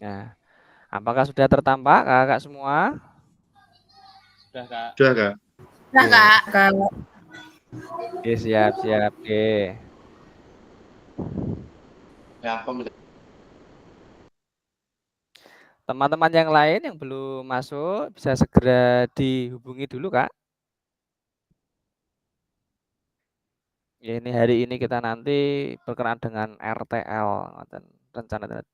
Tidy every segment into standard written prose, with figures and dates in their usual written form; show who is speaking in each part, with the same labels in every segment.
Speaker 1: Nah, apakah sudah tertampak kakak semua? Sudah kak.
Speaker 2: Sudah, Kak.
Speaker 3: Nah,
Speaker 1: Oke,
Speaker 3: Kak.
Speaker 1: oke siap siap. Oke.
Speaker 2: Ya,
Speaker 1: Teman-teman yang lain yang belum masuk bisa segera dihubungi dulu kak. Ya ini hari ini kita nanti berkenaan dengan RTL dan rencana.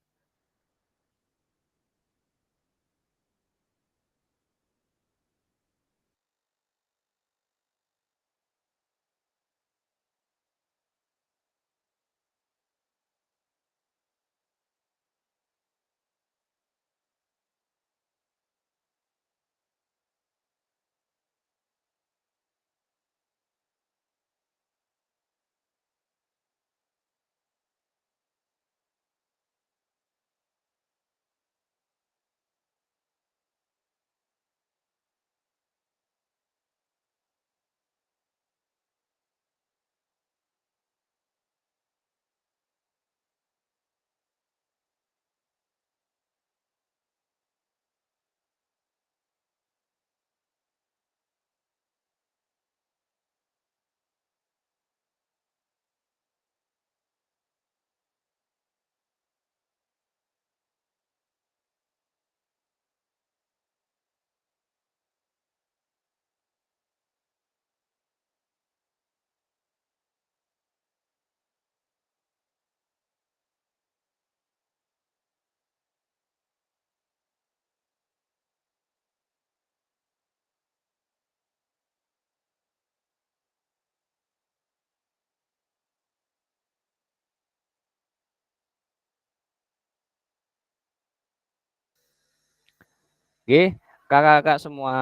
Speaker 1: Oke, kakak-kakak semua.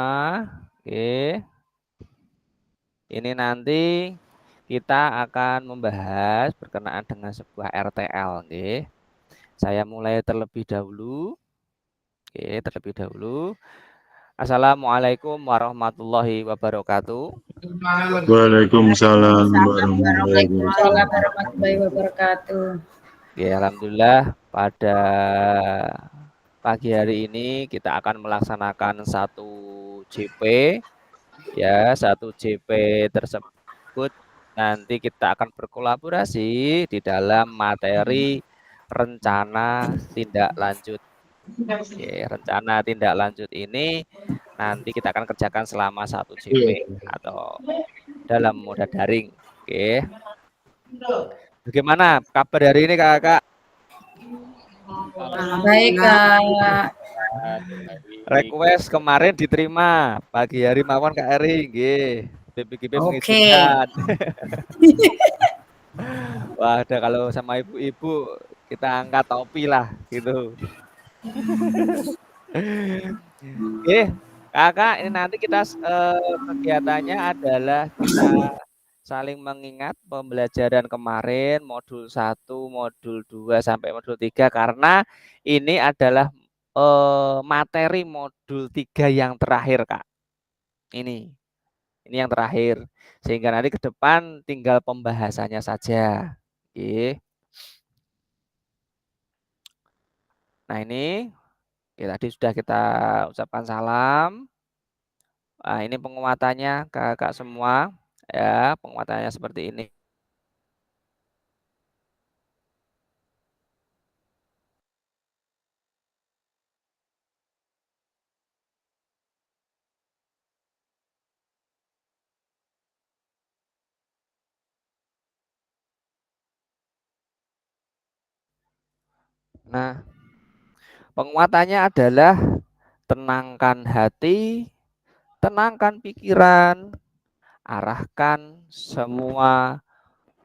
Speaker 1: Oke. Ini nanti kita akan membahas berkenaan dengan sebuah RTL, oke. Saya mulai terlebih dahulu. Oke, terlebih dahulu. Assalamualaikum warahmatullahi wabarakatuh.
Speaker 2: Waalaikumsalam warahmatullahi
Speaker 3: Waalaikumsalam
Speaker 2: wabarakatuh.
Speaker 3: warahmatullahi wabarakatuh.
Speaker 1: Oke, alhamdulillah pada pagi hari ini kita akan melaksanakan satu JP ya, satu JP tersebut nanti kita akan berkolaborasi di dalam materi rencana tindak lanjut. Oke, rencana tindak lanjut ini nanti kita akan kerjakan selama satu JP atau dalam moda daring. Oke. Bagaimana kabar hari ini kakak?
Speaker 3: Baik, Kak.
Speaker 1: Request kemarin diterima pagi hari mawon Kak Eri, nggih. BPGP
Speaker 3: Oke.
Speaker 1: mengizinkan. Wah, ada kalau sama ibu-ibu kita angkat topi lah gitu. Oke, kakak ini nanti kita kegiatannya adalah kita saling mengingat pembelajaran kemarin modul 1, modul 2 sampai modul 3 karena ini adalah materi modul 3 yang terakhir, Kak. Ini yang terakhir. Sehingga nanti ke depan tinggal pembahasannya saja. Oke. Nah, ini ya, tadi sudah kita ucapkan salam. Nah, ini penguatannya kakak semua ya, penguatannya seperti ini. Nah, penguatannya adalah tenangkan hati, tenangkan pikiran, arahkan semua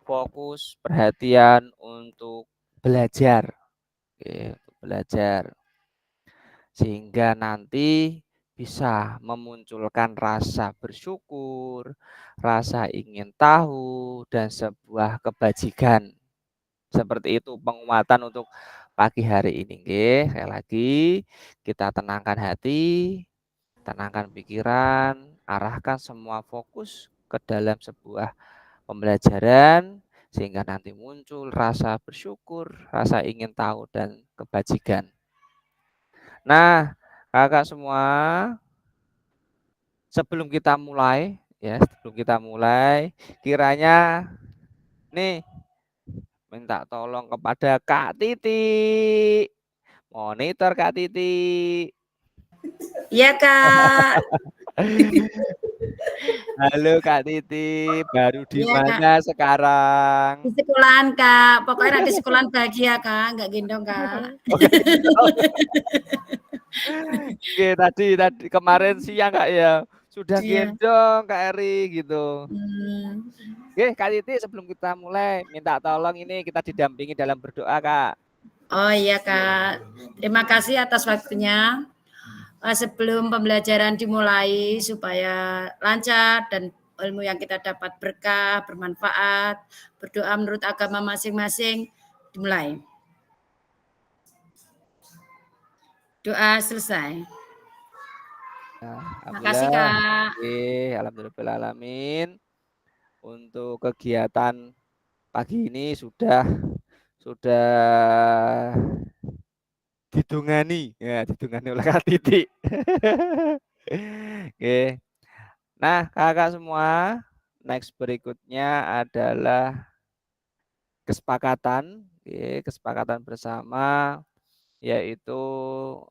Speaker 1: fokus perhatian untuk belajar. Oke, untuk belajar. Sehingga nanti bisa memunculkan rasa bersyukur, rasa ingin tahu, dan sebuah kebajikan. Seperti itu penguatan untuk pagi hari ini. Nggih. Sekali lagi kita tenangkan hati, tenangkan pikiran, arahkan semua fokus ke dalam sebuah pembelajaran sehingga nanti muncul rasa bersyukur, rasa ingin tahu dan kebajikan. Nah, Kakak semua, sebelum kita mulai, kiranya nih minta tolong kepada Kak Titi. Monitor Kak Titi.
Speaker 3: Iya, Kak.
Speaker 1: Halo Kak Titi, baru di
Speaker 3: Iya, Kak.
Speaker 1: mana sekarang?
Speaker 3: Di sekolahan, Kak. Pokoknya di sekolahan bahagia, Kak. Nggak gendong, Kak.
Speaker 1: Oke, oke, tadi kemarin siang Kak ya, sudah
Speaker 3: Iya.
Speaker 1: gendong Kak Eri gitu.
Speaker 3: Hmm.
Speaker 1: Oke, Kak Titi, sebelum kita mulai, minta tolong ini kita didampingi dalam berdoa Kak.
Speaker 3: Oh iya, Kak. Terima kasih atas waktunya. Sebelum pembelajaran dimulai supaya lancar dan ilmu yang kita dapat berkah, bermanfaat, berdoa menurut agama masing-masing, dimulai. Doa selesai. Terima kasih, Kak.
Speaker 1: Alhamdulillahirrahmanirrahim. Untuk kegiatan pagi ini sudah didungani oleh Kak Titi. Oke. Nah, kakak semua, next berikutnya adalah kesepakatan bersama, yaitu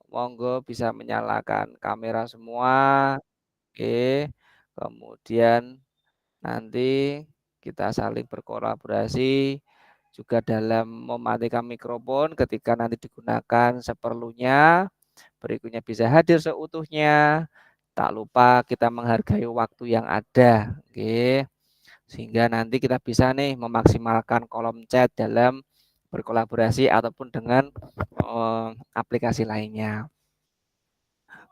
Speaker 1: monggo bisa menyalakan kamera semua. Oke. Kemudian nanti kita saling berkolaborasi juga dalam mematikan mikrofon ketika nanti digunakan seperlunya. Berikutnya bisa hadir seutuhnya. Tak lupa kita menghargai waktu yang ada. Oke. Sehingga nanti kita bisa nih memaksimalkan kolom chat dalam berkolaborasi ataupun dengan aplikasi lainnya.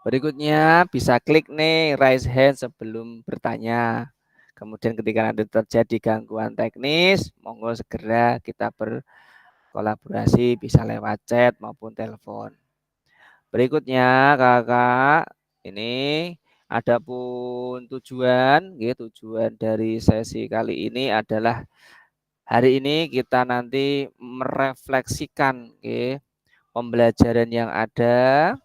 Speaker 1: Berikutnya bisa klik nih raise hand sebelum bertanya. Kemudian ketika nanti terjadi gangguan teknis, monggo segera kita berkolaborasi bisa lewat chat maupun telepon. Berikutnya kakak, ini adapun tujuan dari sesi kali ini adalah hari ini kita nanti merefleksikan pembelajaran yang ada.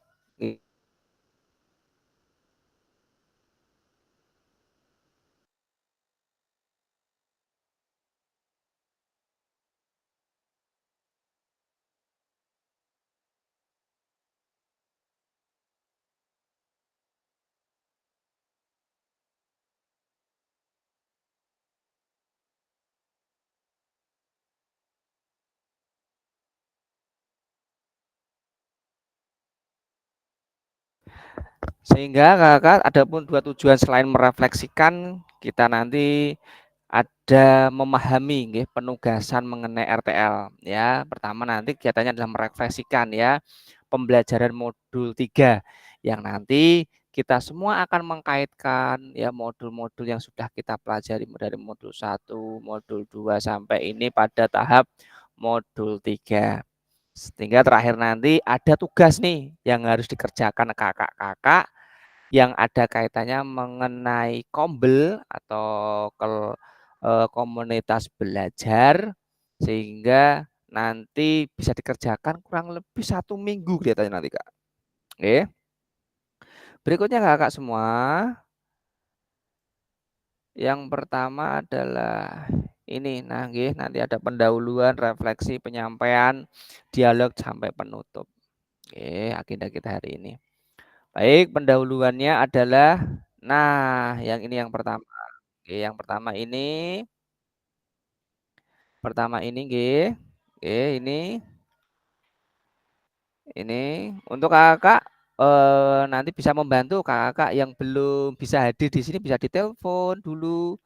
Speaker 1: Sehingga kakak ada pun dua tujuan selain merefleksikan, kita nanti ada memahami penugasan mengenai RTL ya. Pertama nanti kegiatannya adalah merefleksikan ya pembelajaran modul 3 yang nanti kita semua akan mengkaitkan ya modul-modul yang sudah kita pelajari dari modul 1, modul 2 sampai ini pada tahap modul 3. Sehingga terakhir nanti ada tugas nih yang harus dikerjakan kakak-kakak yang ada kaitannya mengenai Kombel atau komunitas belajar, sehingga nanti bisa dikerjakan kurang lebih 1 minggu kelihatannya nanti Kak. Oke. Berikutnya kakak semua, yang pertama adalah ini, nanti ada pendahuluan, refleksi, penyampaian, dialog sampai penutup. Oke, agenda kita hari ini. Baik, pendahuluannya adalah, yang ini yang pertama. Oke, yang pertama ini ini untuk kakak nanti bisa membantu kakak yang belum bisa hadir di sini bisa ditelepon dulu.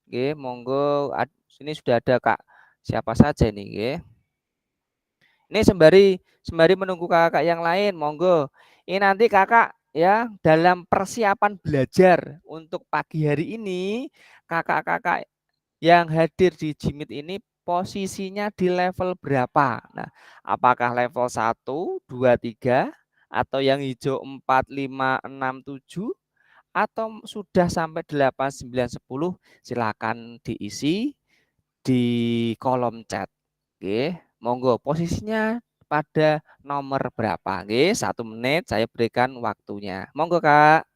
Speaker 1: Oke, monggo sini sudah ada Kak. Siapa saja ini, oke. Ini sembari menunggu kakak yang lain, monggo. Ini nanti kakak ya dalam persiapan belajar untuk pagi hari ini, kakak-kakak yang hadir di Jimit ini posisinya di level berapa? Nah, apakah level 1, 2, 3 atau yang hijau 4, 5, 6, 7 atau sudah sampai 8, 9, 10? Silakan diisi di kolom chat. Oke, monggo posisinya pada nomor berapa? Nggih, 1 menit saya berikan waktunya. Monggo, Kak.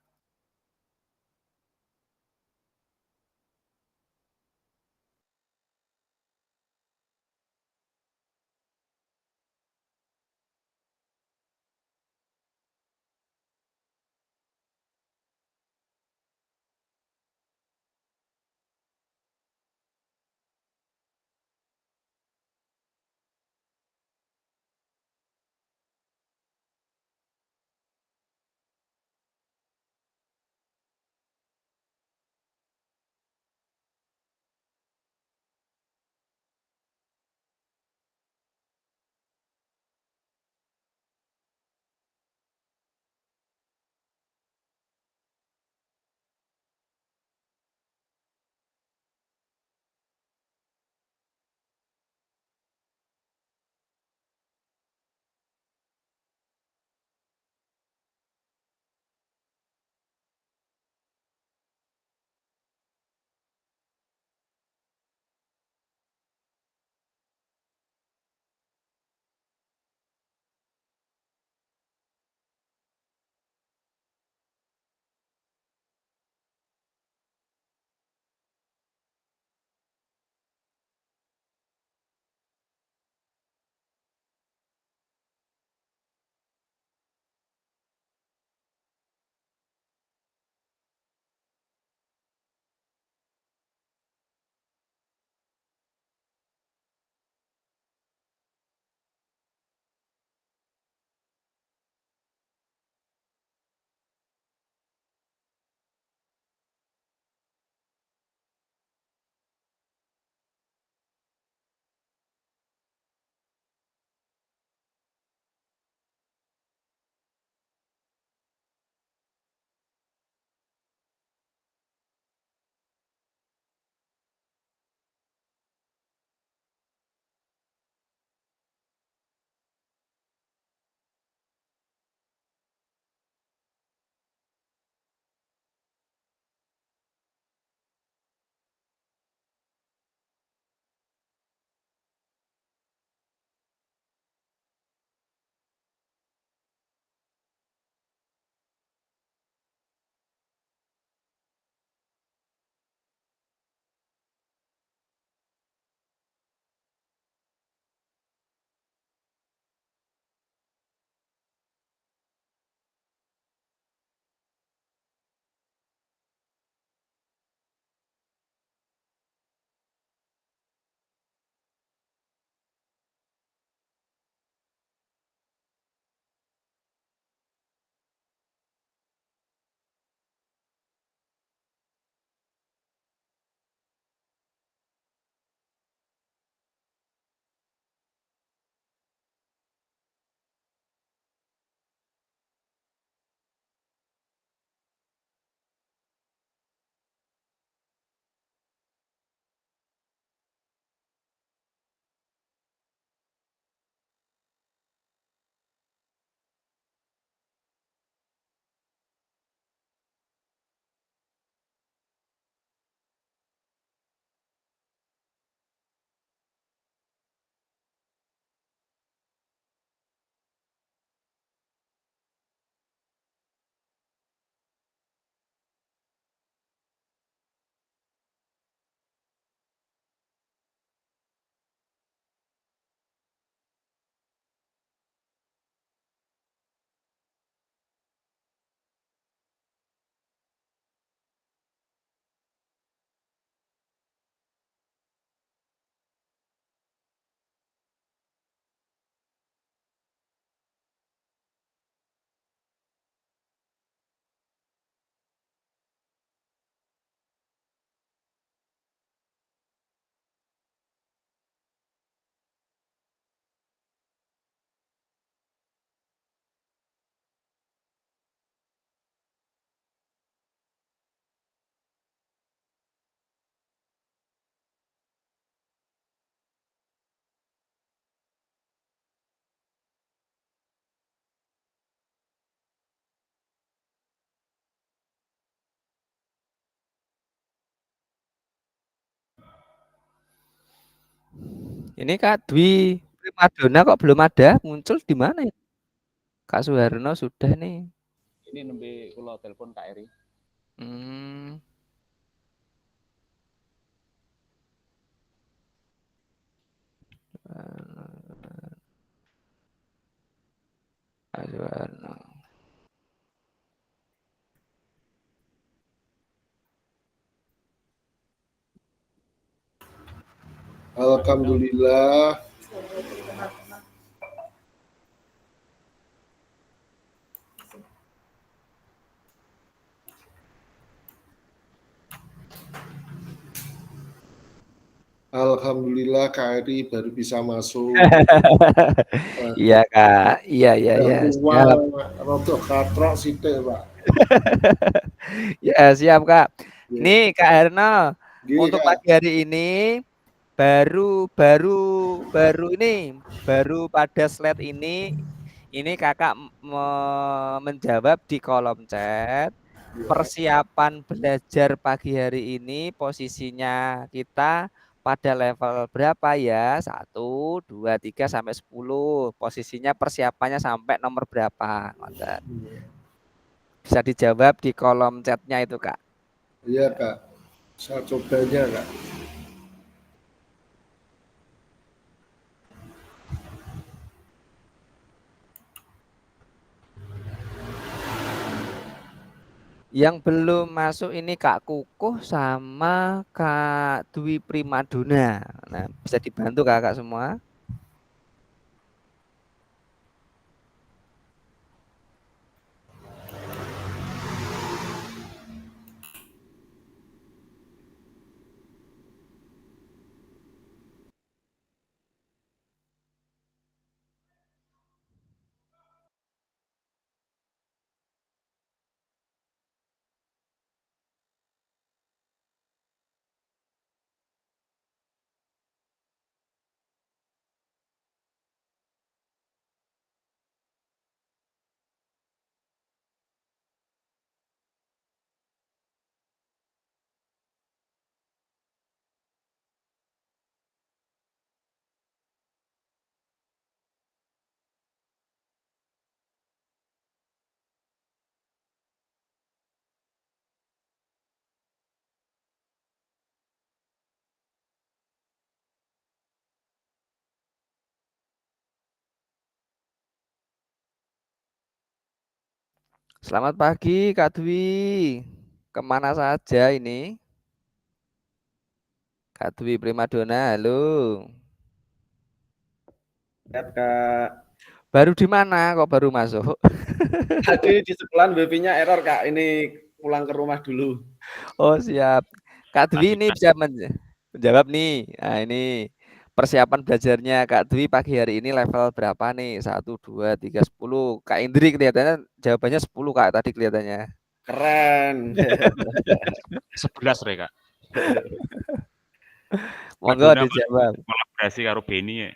Speaker 1: Ini Kak Dwi Primadona kok belum ada, muncul di mana ya? Kak Suharno sudah nih.
Speaker 4: Ini nembe kula telepon Kak Eri.
Speaker 1: Hmm. Kak Suharno.
Speaker 5: Alhamdulillah. Alhamdulillah Kak Eri baru bisa masuk.
Speaker 1: Iya Kak, iya siap.
Speaker 5: Rada katrok sithik, Pak.
Speaker 1: Ya siap Kak.
Speaker 5: Ya.
Speaker 1: Nih Kak Herno,
Speaker 5: Gini,
Speaker 1: untuk
Speaker 5: Kak.
Speaker 1: pagi hari ini baru pada slide ini Kakak menjawab di kolom chat. Persiapan belajar pagi hari ini posisinya kita pada level berapa ya? 1, 2, 3 sampai 10. Posisinya persiapannya sampai nomor berapa? Bisa dijawab di kolom chatnya itu Kak.
Speaker 5: Iya, Kak. Saya cobanya, Kak.
Speaker 1: Yang belum masuk ini Kak Kukuh sama Kak Dwi Primadona. Nah, bisa dibantu Kakak semua. Selamat pagi Kak Dwi. Kemana saja ini? Kak Dwi Primadona, halo.
Speaker 4: Lihat Kak.
Speaker 1: Baru di mana kok baru masuk?
Speaker 4: Tadi di sekolahan wifi-nya error Kak. Ini pulang ke rumah dulu.
Speaker 1: Oh siap. Kak Dwi ini bisa menjawab nih. Nah ini persiapan belajarnya Kak Dwi pagi hari ini level berapa nih? 1, 2, 3, 10. Kak Indri kelihatannya jawabannya 10 Kak tadi kelihatannya.
Speaker 4: Keren.
Speaker 6: 11 Kak.
Speaker 1: Monggo dijawab.
Speaker 6: Kolaborasi karo Beni ya.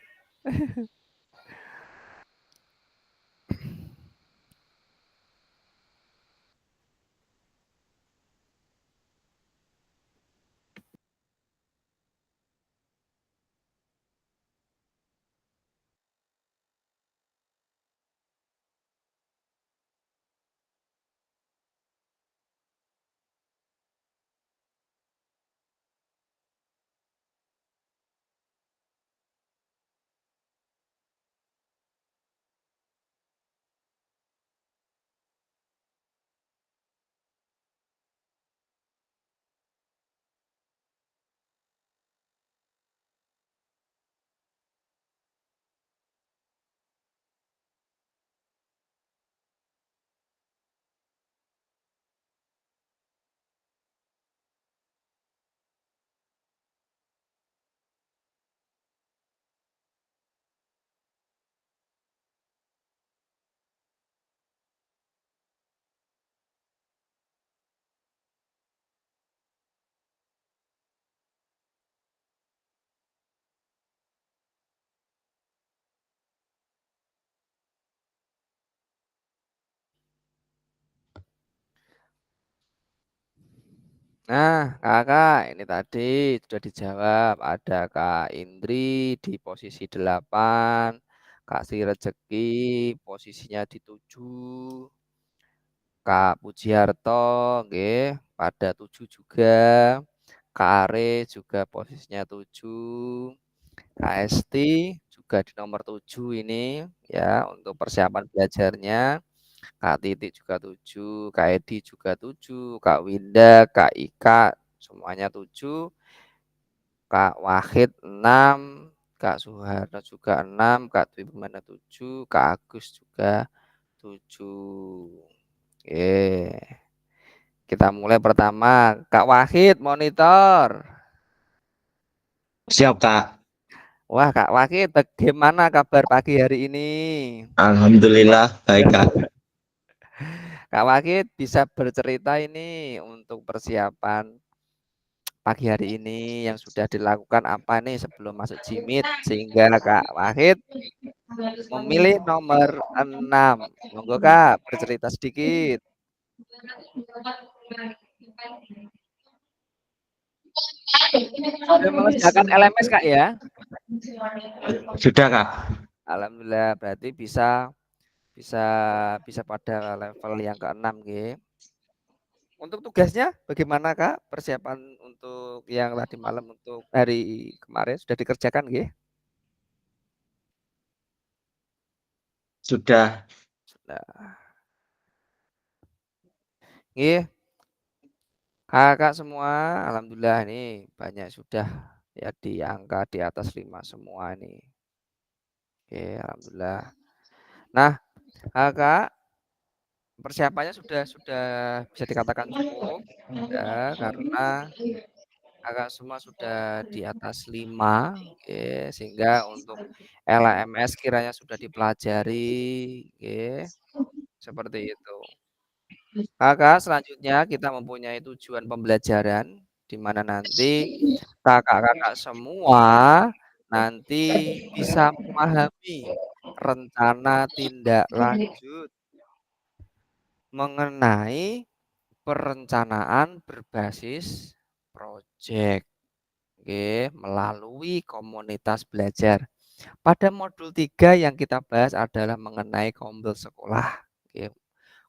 Speaker 1: Nah, Kakak, ini tadi sudah dijawab. Ada Kak Indri di posisi 8, Kak Sri Rejeki posisinya di 7, Kak Pujiarto nggih, pada 7 juga. Kak Are juga posisinya 7. Kak Esti juga di nomor 7 ini ya untuk persiapan belajarnya. Kak Titik juga 7, Kak Edi juga 7, Kak Winda, Kak Ika semuanya 7, Kak Wahid 6, Kak Suharno juga 6, Kak Dwi Permana 7, Kak Agus juga 7. Oke. Kita mulai pertama, Kak Wahid monitor.
Speaker 2: Siap, Kak.
Speaker 1: Wah, Kak Wahid, bagaimana kabar pagi hari ini?
Speaker 2: Alhamdulillah, baik, Kak.
Speaker 1: Kak Wahid bisa bercerita ini untuk persiapan pagi hari ini yang sudah dilakukan apa nih sebelum masuk Jimit sehingga Kak Wahid memilih nomor 6. Monggo Kak, bercerita sedikit. Sudah mengerjakan LMS Kak ya?
Speaker 2: Sudah, Kak.
Speaker 1: Alhamdulillah, berarti bisa bisa bisa pada level yang ke-6 nggih. Untuk tugasnya bagaimana Kak? Persiapan untuk yang tadi malam untuk hari kemarin sudah dikerjakan nggih?
Speaker 2: Sudah.
Speaker 1: Sudah. Nggih, Kakak semua alhamdulillah ini banyak sudah ya di angka di atas 5 semua ini. Oke, alhamdulillah. Nah, Kakak persiapannya sudah bisa dikatakan cukup ya karena Kakak semua sudah di atas 5 oke, sehingga untuk LMS kiranya sudah dipelajari oke, seperti itu. Kakak selanjutnya kita mempunyai tujuan pembelajaran di mana nanti kakak-kakak semua nanti bisa memahami rencana tindak lanjut mengenai perencanaan berbasis proyek. Oke, melalui komunitas belajar. Pada modul 3 yang kita bahas adalah mengenai kombel sekolah. Oke,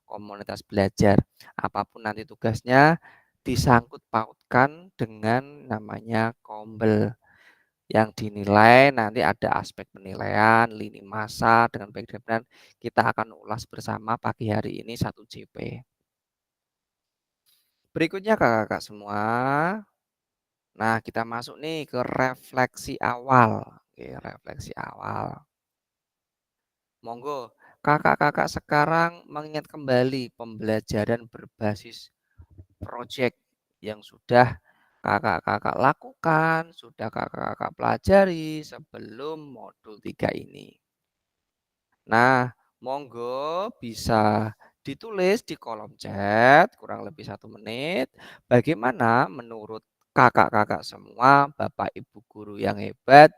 Speaker 1: komunitas belajar. Apapun nanti tugasnya disangkut pautkan dengan namanya kombel. Yang dinilai nanti ada aspek penilaian, lini masa dengan baik dan benar. Kita akan ulas bersama pagi hari ini 1 JP. Berikutnya kakak-kakak semua. Nah, kita masuk nih ke refleksi awal. Oke, refleksi awal. Monggo, kakak-kakak sekarang mengingat kembali pembelajaran berbasis proyek yang sudah kakak-kakak lakukan, sudah kakak-kakak pelajari sebelum modul 3 ini. Nah, monggo bisa ditulis di kolom chat kurang lebih 1 menit. Bagaimana menurut kakak-kakak semua, Bapak Ibu guru yang hebat,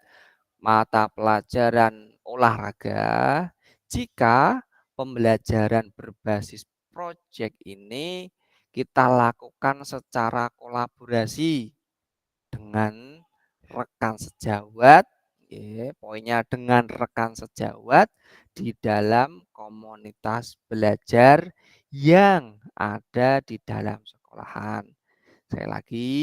Speaker 1: mata pelajaran olahraga jika pembelajaran berbasis proyek ini kita lakukan secara kolaborasi dengan rekan sejawat, poinnya dengan rekan sejawat di dalam komunitas belajar yang ada di dalam sekolahan. Sekali lagi,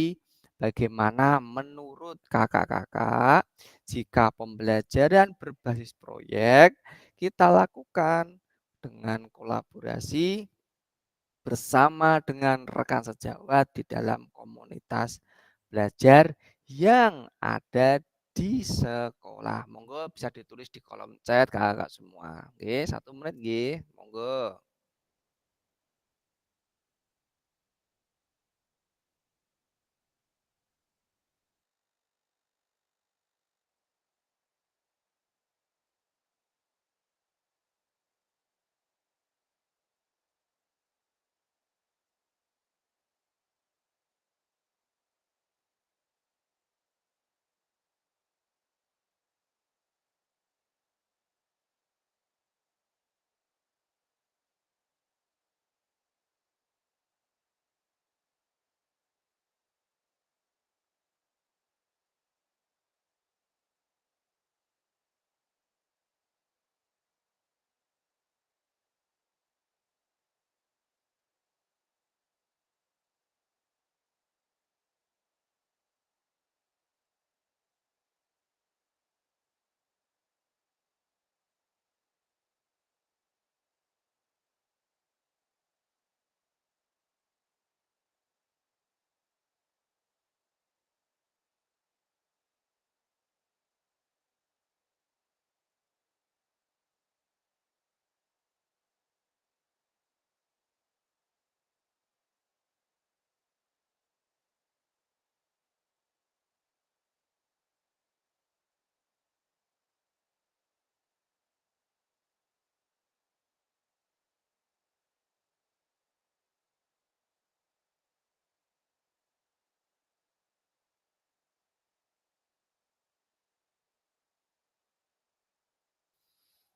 Speaker 1: bagaimana menurut kakak-kakak jika pembelajaran berbasis proyek kita lakukan dengan kolaborasi bersama dengan rekan sejawat di dalam komunitas belajar yang ada di sekolah. Monggo bisa ditulis di kolom chat kakak semua. Oke, 1 menit nggih. Monggo.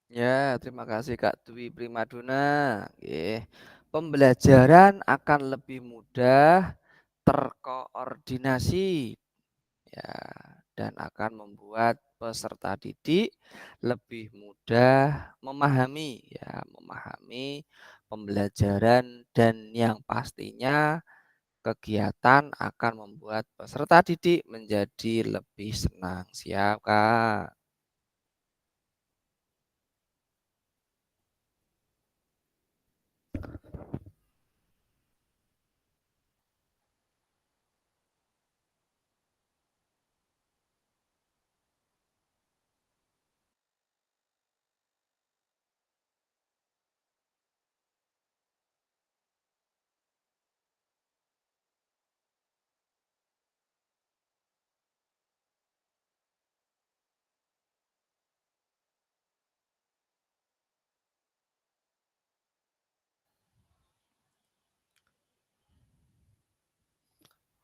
Speaker 1: Ya, terima kasih Kak Dwi Primadona. Nggih. Pembelajaran akan lebih mudah terkoordinasi ya dan akan membuat peserta didik lebih mudah memahami pembelajaran dan yang pastinya kegiatan akan membuat peserta didik menjadi lebih senang. Siap, Kak?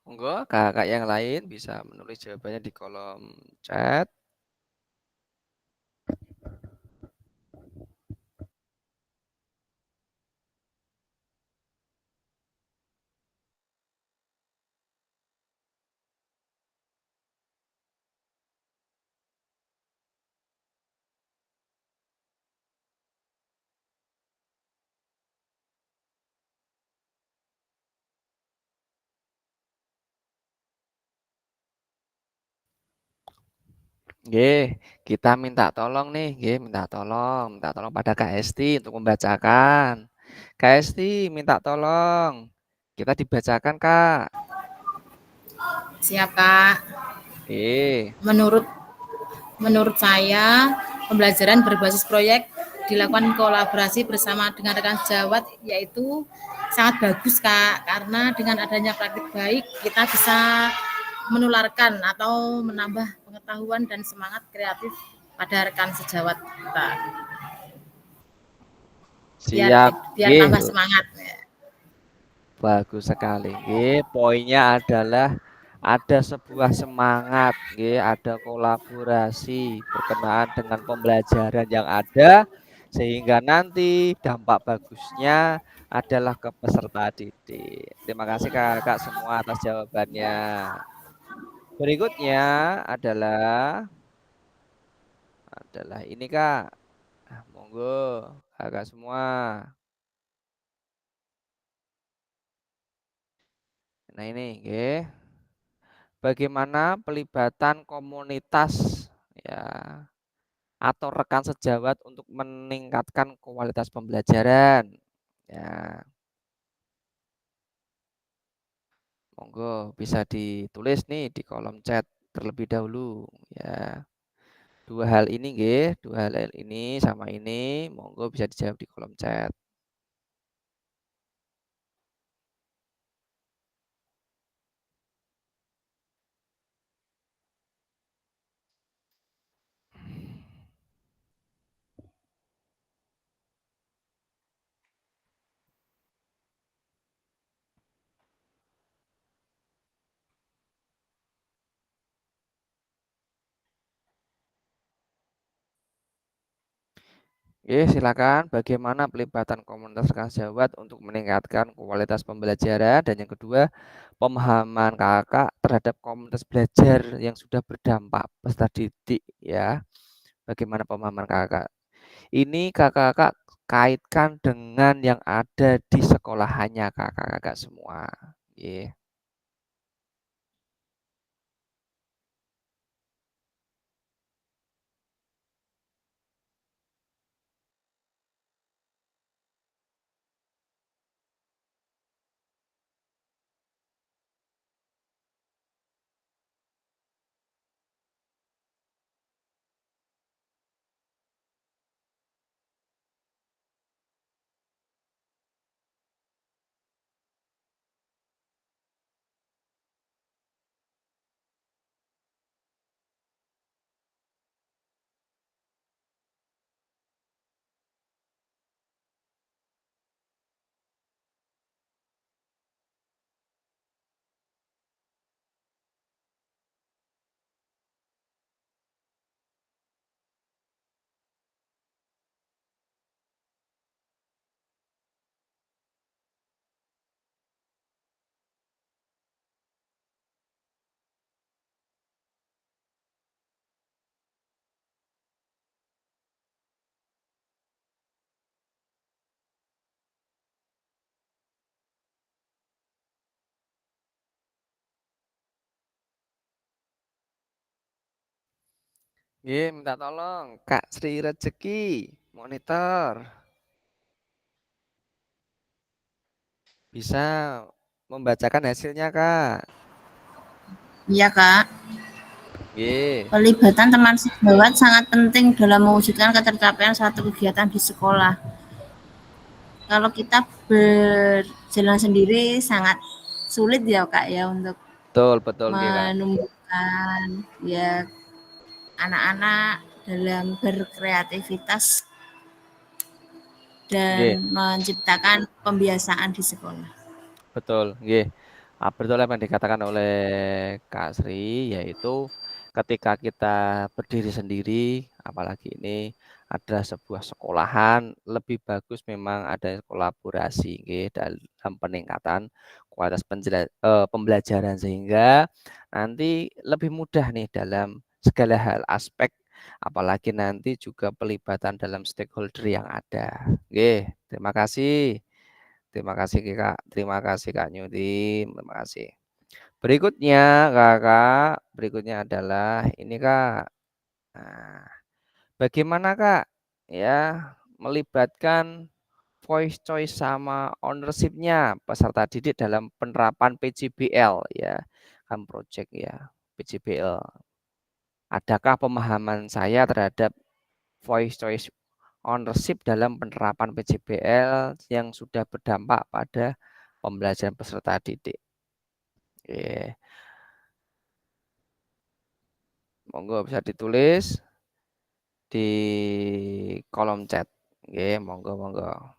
Speaker 1: Monggo, kakak yang lain bisa menulis jawabannya di kolom chat. Nggih, kita minta tolong pada Kak Esti untuk membacakan. Kak Esti minta tolong, kita dibacakan, Kak.
Speaker 3: Siap, Kak.
Speaker 1: Oke.
Speaker 3: Menurut menurut saya, pembelajaran berbasis proyek dilakukan kolaborasi bersama dengan rekan sejawat yaitu sangat bagus, Kak. Karena dengan adanya praktik baik, kita bisa menularkan atau menambah pengetahuan dan semangat kreatif pada rekan sejawat kita. Biar
Speaker 1: Siap.
Speaker 3: biar
Speaker 1: Nggih,
Speaker 3: tambah semangat.
Speaker 1: bagus sekali. Nggih, poinnya adalah ada sebuah semangat, nggih, ada kolaborasi berkenaan dengan pembelajaran yang ada sehingga nanti dampak bagusnya adalah ke peserta didik. Terima kasih Kakak semua atas jawabannya. Berikutnya adalah ini Kak. Monggo Kakak semua. Nah ini, nggih. Bagaimana pelibatan komunitas ya atau rekan sejawat untuk meningkatkan kualitas pembelajaran. Ya, monggo bisa ditulis nih di kolom chat terlebih dahulu ya. Dua hal ini nggih, dua hal ini sama ini monggo bisa dijawab di kolom chat. Oke, silakan. Bagaimana pelibatan komunitas rekan sejawat untuk meningkatkan kualitas pembelajaran dan yang kedua, pemahaman kakak terhadap komunitas belajar yang sudah berdampak peserta didik ya. Bagaimana pemahaman kakak? Ini kakak-kakak kaitkan dengan yang ada di sekolahannya kakak-kakak semua. Oke. Nggih, minta tolong Kak Sri Rejeki monitor. Bisa membacakan hasilnya, Kak.
Speaker 3: Iya, Kak.
Speaker 1: Nggih,
Speaker 3: Pelibatan teman sejawat sangat penting dalam mewujudkan ketercapaian suatu kegiatan di sekolah. Kalau kita berjalan sendiri sangat sulit ya, Kak, ya, untuk
Speaker 1: betul betul nggih, Kak.
Speaker 3: menumbuhkan ya anak-anak dalam berkreativitas
Speaker 1: Nggih,
Speaker 3: dan menciptakan pembiasaan di sekolah.
Speaker 1: betul nggih. Betul apa yang dikatakan oleh Kak Sri, yaitu ketika kita berdiri sendiri, apalagi ini adalah sebuah sekolahan, lebih bagus memang ada kolaborasi nggih, dalam peningkatan kualitas pembelajaran sehingga nanti lebih mudah nih dalam segala hal aspek, apalagi nanti juga pelibatan dalam stakeholder yang ada. Nggih, terima kasih. Terima kasih Kak, terima kasih Kak Nyuti, terima kasih. Berikutnya Kakak, berikutnya adalah ini Kak. Nah, bagaimana Kak ya melibatkan voice choice sama ownership-nya peserta didik dalam penerapan PJBL ya, kan project ya, PJBL. Adakah pemahaman saya terhadap voice choice ownership dalam penerapan PJBL yang sudah berdampak pada pembelajaran peserta didik? Oke, monggo bisa ditulis di kolom chat. Oke, monggo monggo.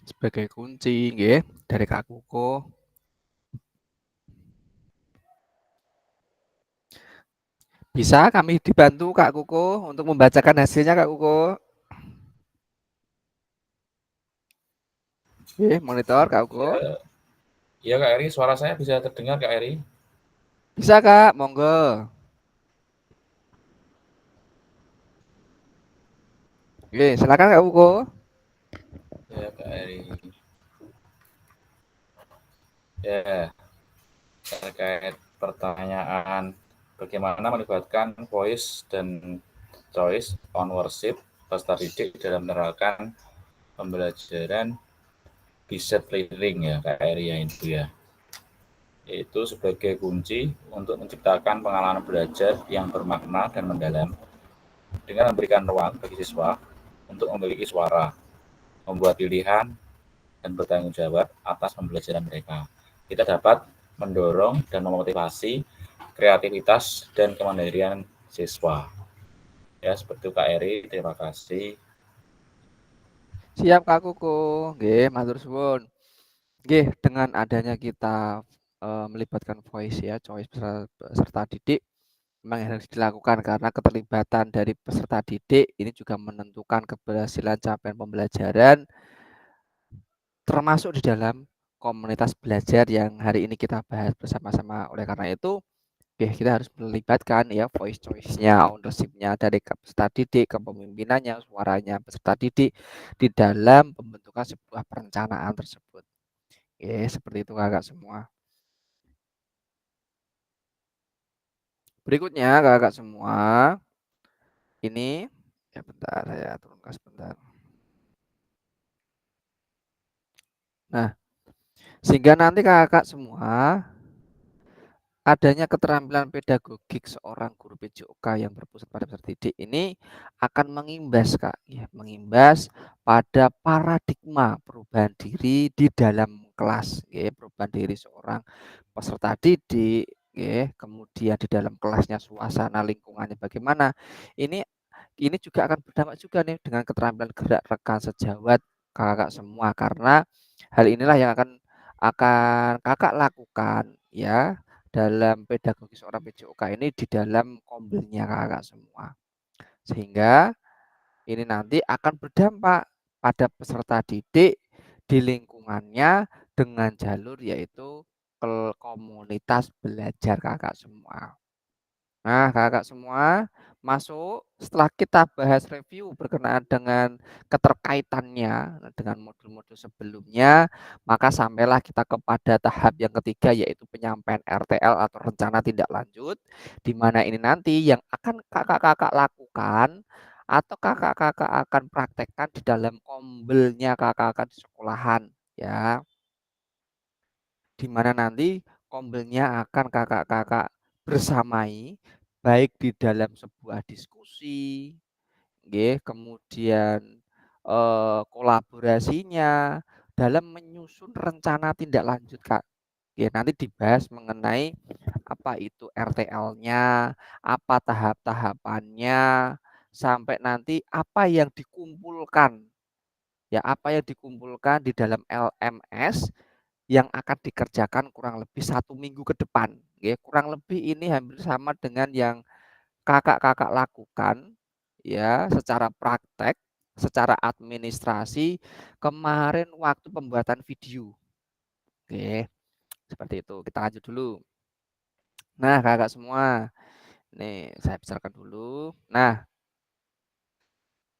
Speaker 1: Sebagai kunci nggih dari Kak Kuko. Bisa kami dibantu Kak Kuko untuk membacakan hasilnya Kak Kuko. Oke, monitor Kak Kuko.
Speaker 6: Ya Kak Eri, suara saya bisa terdengar Kak Eri?
Speaker 1: Bisa Kak, monggo. Oke, silakan Kak Kuko.
Speaker 6: Ya Kak Eri. Ya, terkait pertanyaan bagaimana melibatkan voice dan choice on worship peserta didik dalam menerapkan pembelajaran Bizet Learning ya Kak Eri ya itu ya. Itu sebagai kunci untuk menciptakan pengalaman belajar yang bermakna dan mendalam dengan memberikan ruang bagi siswa untuk memiliki suara, membuat pilihan, dan bertanggung jawab atas pembelajaran mereka. Kita dapat mendorong dan memotivasi kreativitas dan kemandirian siswa. Ya, seperti itu Kak Eri, terima kasih.
Speaker 1: Siap Kak Kuko. Nggih, matur suwun. Nggih, dengan adanya kita melibatkan voice ya, choice peserta didik memang harus dilakukan karena keterlibatan dari peserta didik ini juga menentukan keberhasilan capaian pembelajaran termasuk di dalam komunitas belajar yang hari ini kita bahas bersama-sama. Oleh karena itu, kita harus melibatkan ya voice choice-nya, ownership-nya dari peserta didik, kepemimpinannya, suaranya peserta didik di dalam pembentukan sebuah perencanaan tersebut. Seperti itu kakak semua. Berikutnya kakak semua, ini ya bentar saya turunkan sebentar. Nah, sehingga nanti kakak semua adanya keterampilan pedagogik seorang guru PJOK yang berpusat pada peserta didik ini akan mengimbas Kak, ya, mengimbas pada paradigma perubahan diri di dalam kelas, ya, perubahan diri seorang peserta didik, ya, kemudian di dalam kelasnya suasana lingkungannya bagaimana. Ini juga akan berdampak juga nih dengan keterampilan gerak rekan sejawat kakak semua karena hal inilah yang akan kakak lakukan ya dalam pedagogi seorang PJOK ini di dalam kombelnya kakak semua. Sehingga ini nanti akan berdampak pada peserta didik di lingkungannya dengan jalur yaitu komunitas belajar kakak semua. Nah, kakak semua masuk setelah kita bahas review berkenaan dengan keterkaitannya dengan modul-modul sebelumnya, maka sampailah kita kepada tahap yang ketiga yaitu penyampaian RTL atau rencana tindak lanjut, di mana ini nanti yang akan kakak-kakak lakukan atau kakak-kakak akan praktekkan di dalam kombelnya kakak-kakak di sekolahan ya. Di mana nanti kombelnya akan kakak-kakak bersamai baik di dalam sebuah diskusi, kemudian kolaborasinya dalam menyusun rencana tindak lanjut Kak. Nanti dibahas mengenai apa itu RTL-nya, apa tahap-tahapannya, sampai nanti apa yang dikumpulkan. Ya, apa yang dikumpulkan di dalam LMS yang akan dikerjakan kurang lebih 1 minggu ke depan. Kurang lebih ini hampir sama dengan yang kakak-kakak lakukan ya secara praktek, secara administrasi kemarin waktu pembuatan video. Seperti itu. Kita lanjut dulu. Nah, kakak semua, nih saya bicarakan dulu. Nah,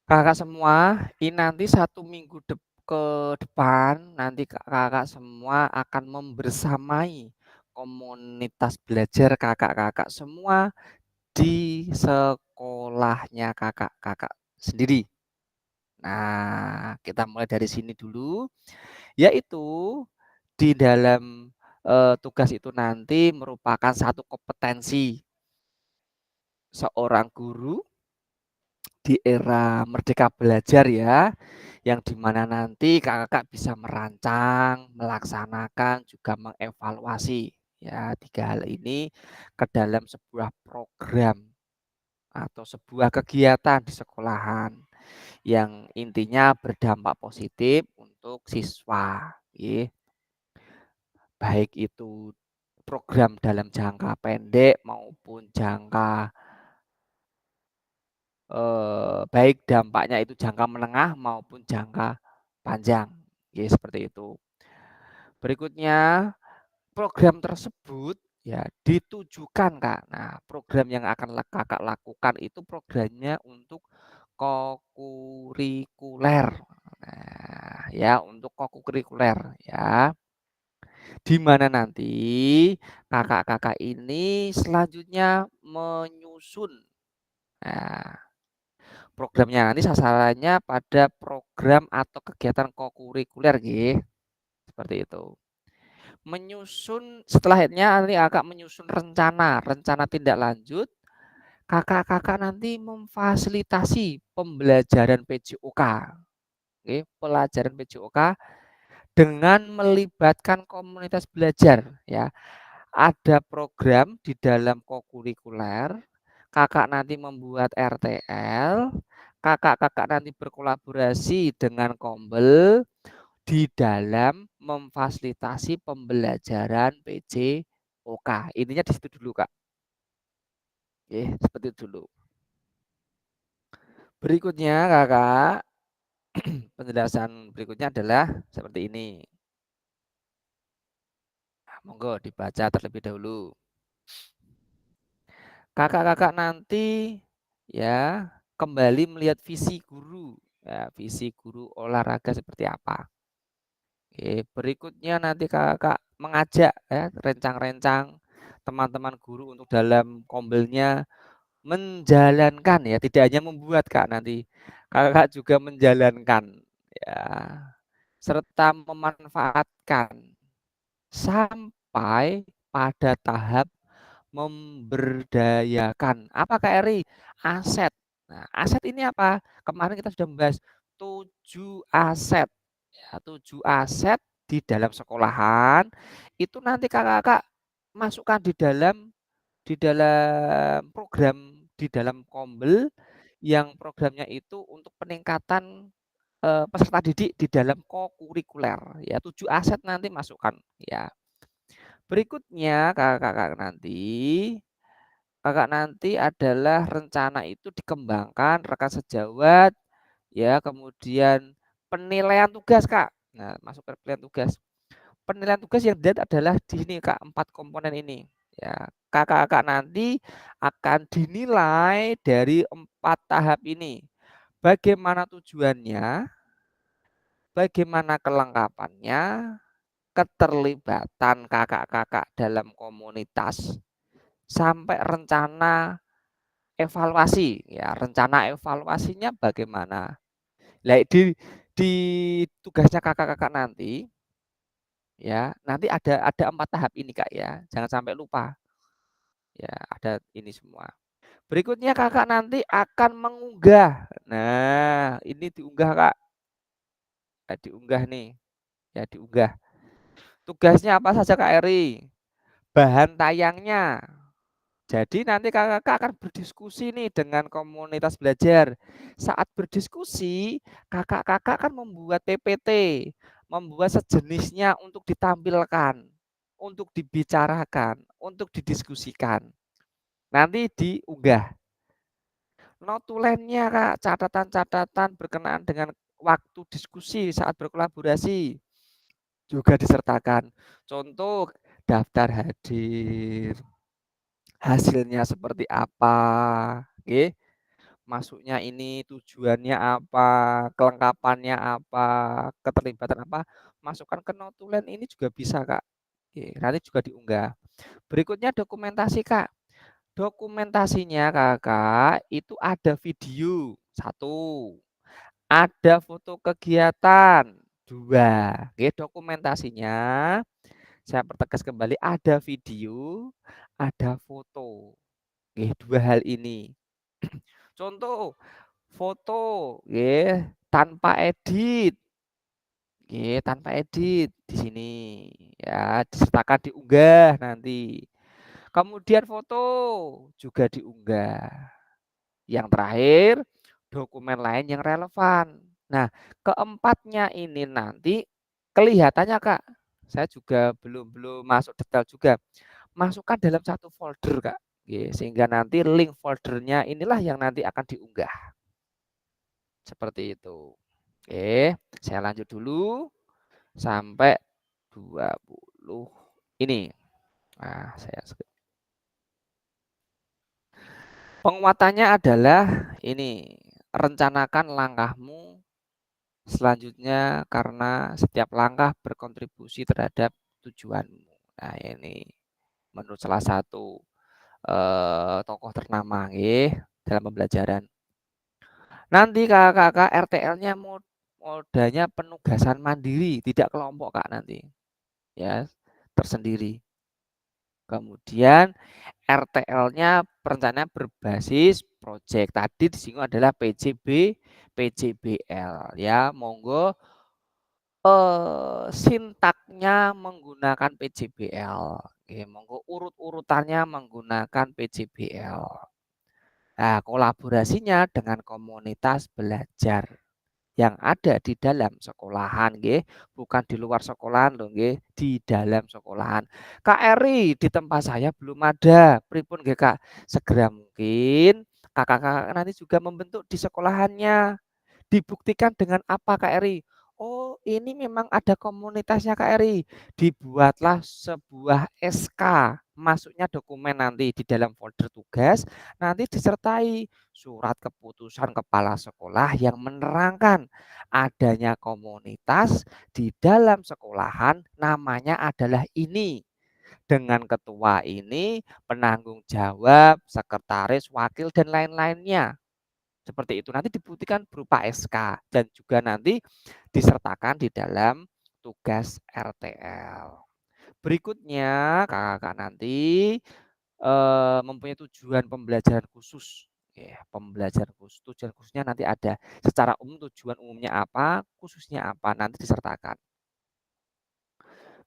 Speaker 1: kakak semua, ini nanti 1 minggu ke depan nanti kakak semua akan membersamai komunitas belajar kakak-kakak semua di sekolahnya kakak-kakak sendiri. Nah, kita mulai dari sini dulu, yaitu di dalam tugas itu nanti merupakan satu kompetensi seorang guru di era merdeka belajar ya, yang dimana nanti kakak bisa merancang, melaksanakan, juga mengevaluasi ya 3 hal ini ke dalam sebuah program atau sebuah kegiatan di sekolahan yang intinya berdampak positif untuk siswa, baik itu program dalam jangka pendek maupun jangka baik dampaknya itu jangka menengah maupun jangka panjang. Ya, seperti itu. Berikutnya, program tersebut ya ditujukan Kak. Nah, program yang akan Kakak lakukan itu programnya untuk kokurikuler. Nah, ya untuk kokurikuler ya. Di mana nanti kakak-kakak ini selanjutnya menyusun. Nah, programnya nanti sasarannya pada program atau kegiatan kokurikuler nggih. Seperti itu. Menyusun setelahnya nanti kakak menyusun rencana tindak lanjut. Kakak-kakak nanti memfasilitasi pembelajaran PJOK. Oke, pelajaran PJOK dengan melibatkan komunitas belajar ya. Ada program di dalam kokurikuler, kakak nanti membuat RTL, kakak-kakak nanti berkolaborasi dengan Kombel di dalam memfasilitasi pembelajaran PJOK. Intinya di situ dulu, Kak. Oke, seperti itu dulu. Berikutnya, Kakak, penjelasan berikutnya adalah seperti ini. Nah, monggo dibaca terlebih dahulu. Kakak-kakak nanti ya kembali melihat visi guru. Ya, visi guru olahraga seperti apa. Oke, berikutnya nanti kakak mengajak ya rencang-rencang teman-teman guru untuk dalam kombelnya menjalankan ya, tidak hanya membuat Kak nanti. Kakak juga menjalankan ya serta memanfaatkan sampai pada tahap memberdayakan. Apa Kak Eri? Aset. Nah, aset ini apa? Kemarin kita sudah membahas 7 aset. Ya, 7 aset di dalam sekolahan itu nanti kakak-kakak masukkan di dalam program di dalam Kombel yang programnya itu untuk peningkatan peserta didik di dalam kokurikuler ya 7 aset nanti masukkan ya. Berikutnya kakak nanti adalah rencana itu dikembangkan rekan sejawat ya, kemudian penilaian tugas Kak. Nah, masuk ke penilaian tugas. Penilaian tugas yang dilihat adalah di sini Kak, 4 komponen ini. Ya, kakak-kakak nanti akan dinilai dari 4 tahap ini. Bagaimana tujuannya, bagaimana kelengkapannya, keterlibatan kakak-kakak dalam komunitas, sampai rencana evaluasi. Ya, rencana evaluasinya bagaimana. Nah, di tugasnya kakak-kakak nanti ya, nanti ada 4 tahap ini Kak ya. Jangan sampai lupa. Ya, ada ini semua. Berikutnya kakak nanti akan mengunggah. Nah, ini diunggah Kak. Ya, diunggah nih. Ya, diunggah. Tugasnya apa saja Kak Eri? Bahan tayangnya. Jadi nanti kakak-kakak akan berdiskusi nih dengan komunitas belajar. Saat berdiskusi, kakak-kakak akan membuat PPT, membuat sejenisnya untuk ditampilkan, untuk dibicarakan, untuk didiskusikan. Nanti diunggah. Notulennya Kak, catatan-catatan berkenaan dengan waktu diskusi saat berkolaborasi juga disertakan. Contoh daftar hadir, hasilnya seperti apa, oke? Masuknya ini tujuannya apa, kelengkapannya apa, keterlibatan apa, masukkan ke notulen ini juga bisa Kak. Oke, nanti juga diunggah. Berikutnya dokumentasi Kak. Dokumentasinya Kakak itu ada video 1, ada foto kegiatan 2. Oke, dokumentasinya saya pertegas kembali ada video, ada foto. Oke, 2 hal ini. Contoh foto nggih tanpa edit. Nggih, tanpa edit di sini ya, disertakan diunggah nanti. Kemudian foto juga diunggah. Yang terakhir, dokumen lain yang relevan. Nah, keempatnya ini nanti kelihatannya Kak, saya juga belum masuk detail juga. Masukkan dalam satu folder Kak. sehingga nanti link foldernya inilah yang nanti akan diunggah. Seperti itu. Oke, saya lanjut dulu sampai 20 ini. Nah, saya penguatannya adalah ini, rencanakan langkahmu selanjutnya karena setiap langkah berkontribusi terhadap tujuanmu. Nah, ini menurut salah satu tokoh ternama dalam pembelajaran. Nanti kakak RTL-nya modanya penugasan mandiri, tidak kelompok Kak nanti. Ya, tersendiri. Kemudian RTL-nya perencanaan berbasis proyek. Tadi disinggung adalah PJBL ya. Monggo sintaknya menggunakan PJBL. Oke, monggo urut-urutannya menggunakan PJBL. Nah, kolaborasinya dengan komunitas belajar yang ada di dalam sekolahan, bukan di luar sekolahan loh, di dalam sekolahan. KRI di tempat saya belum ada, pripun Kak? Segera mungkin kakak-kakak nanti juga membentuk di sekolahannya. Dibuktikan dengan apa KRI? Oh, ini memang ada komunitasnya KRI. Dibuatlah sebuah SK. Masuknya dokumen nanti di dalam folder tugas, nanti disertai surat keputusan kepala sekolah yang menerangkan adanya komunitas di dalam sekolahan namanya adalah ini. Dengan ketua ini, penanggung jawab, sekretaris, wakil, dan lain-lainnya. Seperti itu nanti dibuktikan berupa SK dan juga nanti disertakan di dalam tugas RTL. Berikutnya kakak nanti mempunyai tujuan pembelajaran khusus. Pembelajaran khusus, tujuan khususnya nanti ada. Secara umum tujuan umumnya apa, khususnya apa nanti disertakan.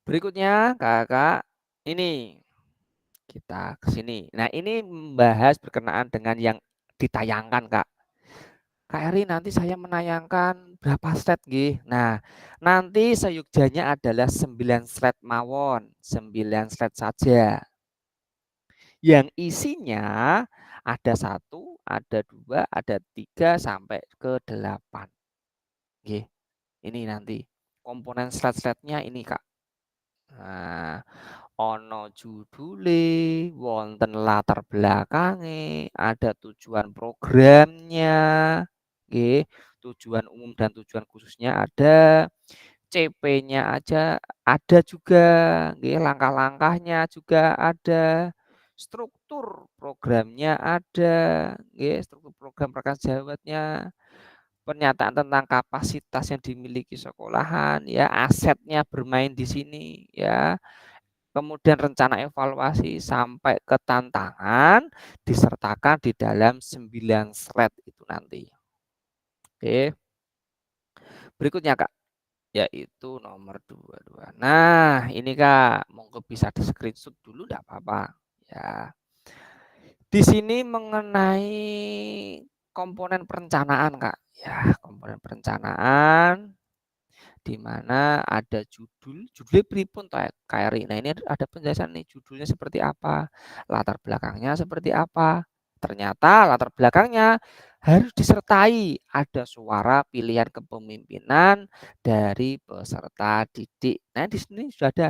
Speaker 1: Berikutnya kakak ini kita ke sini. Nah ini membahas berkenaan dengan yang ditayangkan Kak. KRI nanti saya menayangkan berapa slide nggih. Nah, nanti seyogjanya adalah 9 slide mawon, 9 slide saja. Yang isinya ada 1, ada 2, ada 3 sampai ke 8. Nggih. Ini nanti komponen slide-slide-nya ini, Kak. Nah, ono judule, wonten latar belakangnya, ada tujuan programnya, tujuan umum dan tujuan khususnya ada, CP-nya aja ada juga, langkah-langkahnya juga ada, struktur programnya ada, struktur program prakerja pernyataan tentang kapasitas yang dimiliki sekolahan, ya asetnya bermain di sini, ya. Kemudian rencana evaluasi sampai ke tantangan disertakan di dalam 9 slide itu nanti. Oke. Berikutnya Kak, yaitu nomor 22. Nah, ini Kak, monggo bisa di-screenshot dulu enggak apa-apa, ya. Di sini mengenai komponen perencanaan Kak, ya, komponen perencanaan di mana ada judulnya pripun KRI. Nah, ini ada penjelasan nih judulnya seperti apa, latar belakangnya seperti apa. Ternyata latar belakangnya harus disertai ada suara pilihan kepemimpinan dari peserta didik. Nah, di sini sudah ada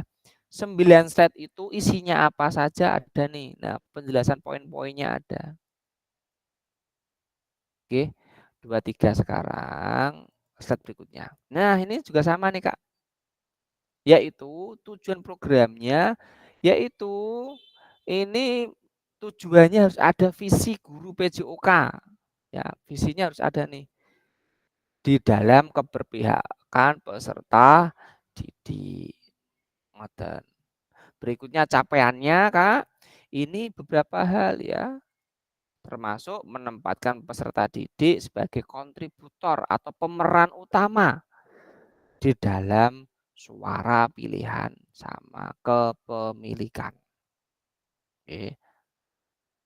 Speaker 1: 9 slide itu isinya apa saja ada nih. Nah, penjelasan poin-poinnya ada. Oke, 23 sekarang slide berikutnya. Nah, ini juga sama nih Kak. Yaitu tujuan programnya, yaitu ini tujuannya harus ada visi guru PJOK. Ya, visinya harus ada nih. Di dalam keberpihakan peserta didik. Berikutnya capaiannya Kak, ini beberapa hal ya. Termasuk menempatkan peserta didik sebagai kontributor atau pemeran utama di dalam suara pilihan sama kepemilikan. Oke.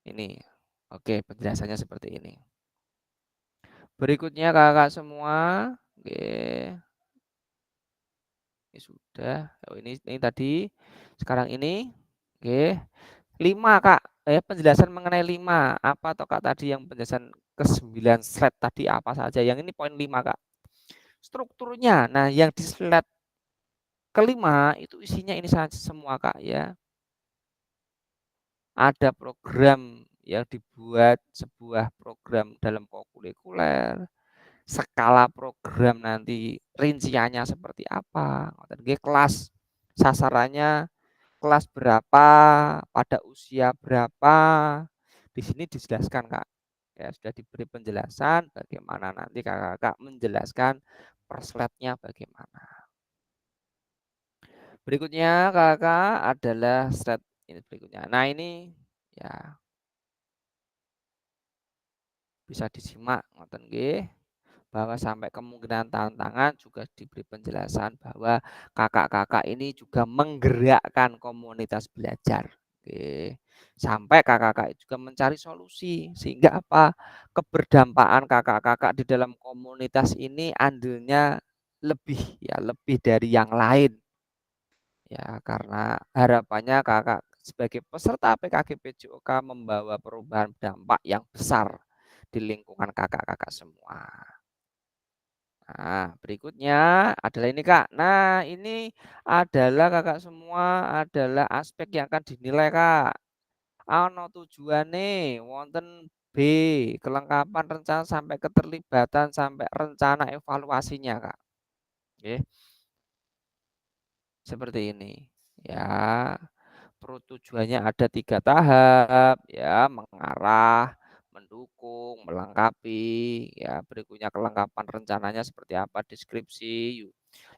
Speaker 1: Ini. Oke, penjelasannya seperti ini. Berikutnya kakak semua. Oke. Ini sudah. Oh, ini tadi. Sekarang ini. Oke. 5 Kak, penjelasan mengenai 5. Apa toh Kak tadi yang penjelasan ke-9 slide tadi apa saja? Yang ini poin 5 Kak. Strukturnya. Nah, yang di slide kelima itu isinya ini saja semua Kak ya. Ada program yang dibuat, sebuah program dalam kokurikuler, skala program nanti rinciannya seperti apa, kelas sasarannya kelas berapa, pada usia berapa, di sini dijelaskan Kak. Ya, sudah diberi penjelasan bagaimana nanti kakak-kakak menjelaskan per slide-nya bagaimana. Berikutnya kakak adalah slide ini berikutnya. Nah ini ya bisa disimak ngoten nggih, bahwa sampai kemungkinan tantangan juga diberi penjelasan bahwa kakak-kakak ini juga menggerakkan komunitas belajar. Oke. Sampai kakak-kakak juga mencari solusi sehingga apa? Keberdampaan kakak-kakak di dalam komunitas ini andilnya lebih ya, lebih dari yang lain. Ya, karena harapannya kakak sebagai peserta PKG PJOK membawa perubahan dampak yang besar di lingkungan kakak-kakak semua. Nah, berikutnya adalah ini Kak. Nah, ini adalah kakak semua adalah aspek yang akan dinilai Kak. Ana tujuane wonten B, kelengkapan rencana sampai keterlibatan sampai rencana evaluasinya Kak. Oke. Seperti ini. Ya. Tujuannya ada 3 tahap ya, mengarah, mendukung, melengkapi ya. Berikutnya kelengkapan rencananya seperti apa, deskripsi,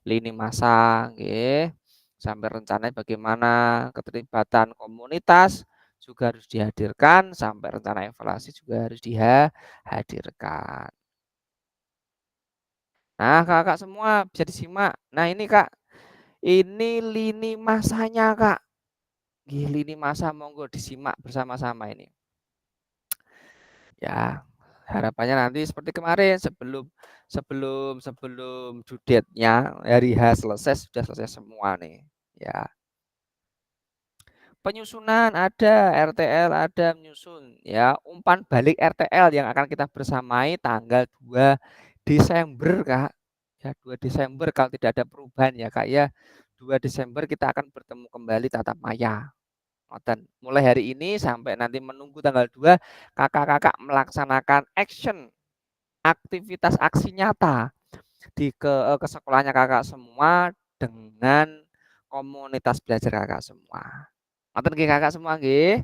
Speaker 1: lini masa nggih. Sampai rencananya bagaimana, keterlibatan komunitas juga harus dihadirkan, sampai rencana evaluasi juga harus dihadirkan. Nah, Kakak semua bisa disimak. Nah, ini Kak, ini lini masanya Kak. Lini masa monggo disimak bersama-sama ini. Ya, harapannya nanti seperti kemarin sebelum due date-nya hari H selesai sudah selesai semua nih, ya. Penyusunan ada, RTL ada menyusun ya, umpan balik RTL yang akan kita bersamai tanggal 2 Desember, Kak. Ya, 2 Desember kalau tidak ada perubahan ya, Kak ya. 2 Desember kita akan bertemu kembali tatap maya. Mulai hari ini sampai nanti menunggu tanggal 2, kakak-kakak melaksanakan action, aktivitas aksi nyata ke sekolahnya kakak semua dengan komunitas belajar kakak semua. Ngoten nggih kakak semua nggih.